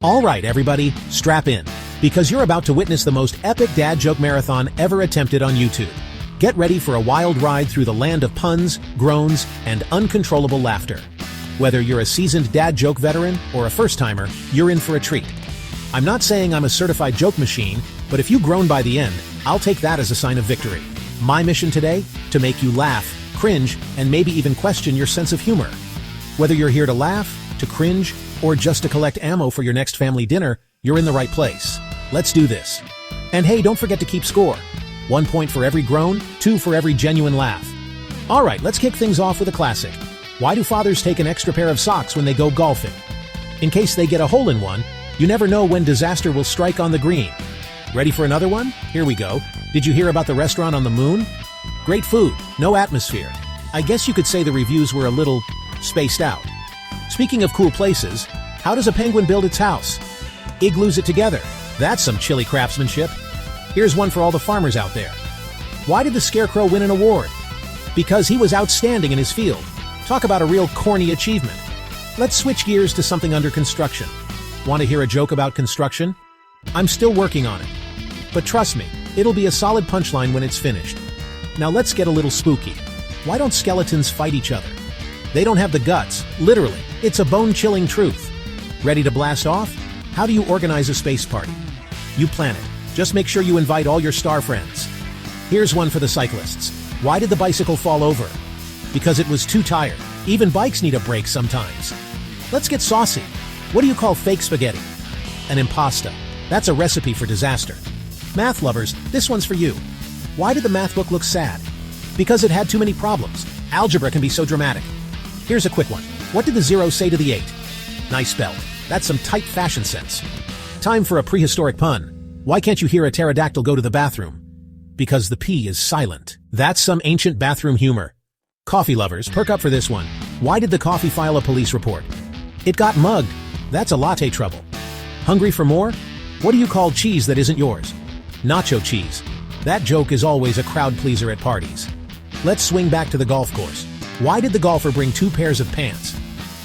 All right, everybody, strap in, because you're about to witness the most epic dad joke marathon ever attempted on YouTube. Get ready for a wild ride through the land of puns, groans, and uncontrollable laughter. Whether you're a seasoned dad joke veteran or a first-timer, you're in for a treat. I'm not saying I'm a certified joke machine, but if you groan by the end, I'll take that as a sign of victory. My mission today? To make you laugh, cringe, and maybe even question your sense of humor. Whether you're here to laugh, to cringe, or just to collect ammo for your next family dinner, you're in the right place. Let's do this. And hey, don't forget to keep score. 1 point for every groan, 2 for every genuine laugh. All right, let's kick things off with a classic. Why do fathers take an extra pair of socks when they go golfing? In case they get a hole-in-one, you never know when disaster will strike on the green. Ready for another one? Here we go. Did you hear about the restaurant on the moon? Great food, no atmosphere. I guess you could say the reviews were a little spaced out. Speaking of cool places, how does a penguin build its house? Igloos it together. That's some chilly craftsmanship. Here's one for all the farmers out there. Why did the scarecrow win an award? Because he was outstanding in his field. Talk about a real corny achievement. Let's switch gears to something under construction. Want to hear a joke about construction? I'm still working on it. But trust me, it'll be a solid punchline when it's finished. Now let's get a little spooky. Why don't skeletons fight each other? They don't have the guts, literally. It's a bone-chilling truth. Ready to blast off? How do you organize a space party? You plan it. Just make sure you invite all your star friends. Here's one for the cyclists. Why did the bicycle fall over? Because it was too tired. Even bikes need a break sometimes. Let's get saucy. What do you call fake spaghetti? An impasta. That's a recipe for disaster. Math lovers, this one's for you. Why did the math book look sad? Because it had too many problems. Algebra can be so dramatic. Here's a quick one. What did the 0 say to the 8? Nice spelled. That's some tight fashion sense. Time for a prehistoric pun. Why can't you hear a pterodactyl go to the bathroom? Because the P is silent. That's some ancient bathroom humor. Coffee lovers, perk up for this one. Why did the coffee file a police report? It got mugged. That's a latte trouble. Hungry for more? What do you call cheese that isn't yours? Nacho cheese. That joke is always a crowd pleaser at parties. Let's swing back to the golf course. Why did the golfer bring 2 pairs of pants?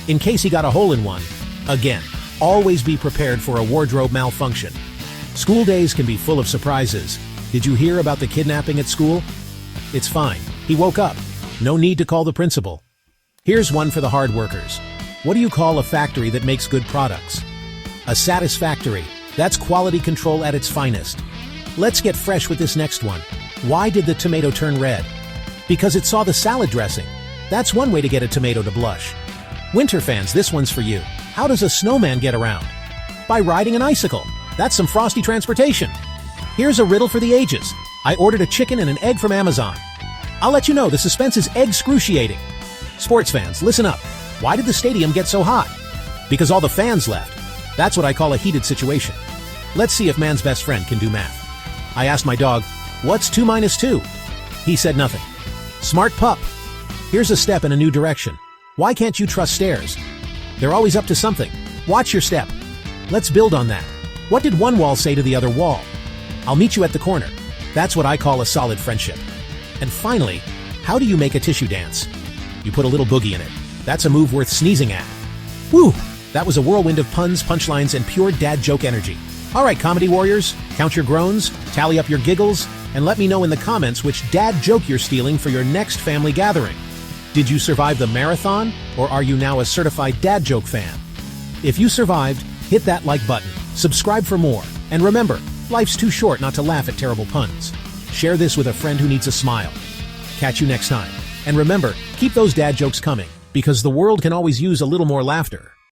In case he got a hole-in-one. Again, always be prepared for a wardrobe malfunction. School days can be full of surprises. Did you hear about the kidnapping at school? It's fine. He woke up. No need to call the principal. Here's one for the hard workers. What do you call a factory that makes good products? A satisfactory. That's quality control at its finest. Let's get fresh with this next one. Why did the tomato turn red? Because it saw the salad dressing. That's one way to get a tomato to blush. Winter fans, this one's for you. How does a snowman get around? By riding an icicle. That's some frosty transportation. Here's a riddle for the ages. I ordered a chicken and an egg from Amazon. I'll let you know, the suspense is excruciating. Sports fans, listen up. Why did the stadium get so hot? Because all the fans left. That's what I call a heated situation. Let's see if man's best friend can do math. I asked my dog, what's 2 minus 2? He said nothing. Smart pup. Here's a step in a new direction. Why can't you trust stairs? They're always up to something. Watch your step. Let's build on that. What did one wall say to the other wall? I'll meet you at the corner. That's what I call a solid friendship. And finally, how do you make a tissue dance? You put a little boogie in it. That's a move worth sneezing at. Woo! That was a whirlwind of puns, punchlines, and pure dad joke energy. All right, comedy warriors, count your groans, tally up your giggles, and let me know in the comments which dad joke you're stealing for your next family gathering. Did you survive the marathon, or are you now a certified dad joke fan? If you survived, hit that like button, subscribe for more, and remember, life's too short not to laugh at terrible puns. Share this with a friend who needs a smile. Catch you next time. And remember, keep those dad jokes coming, because the world can always use a little more laughter.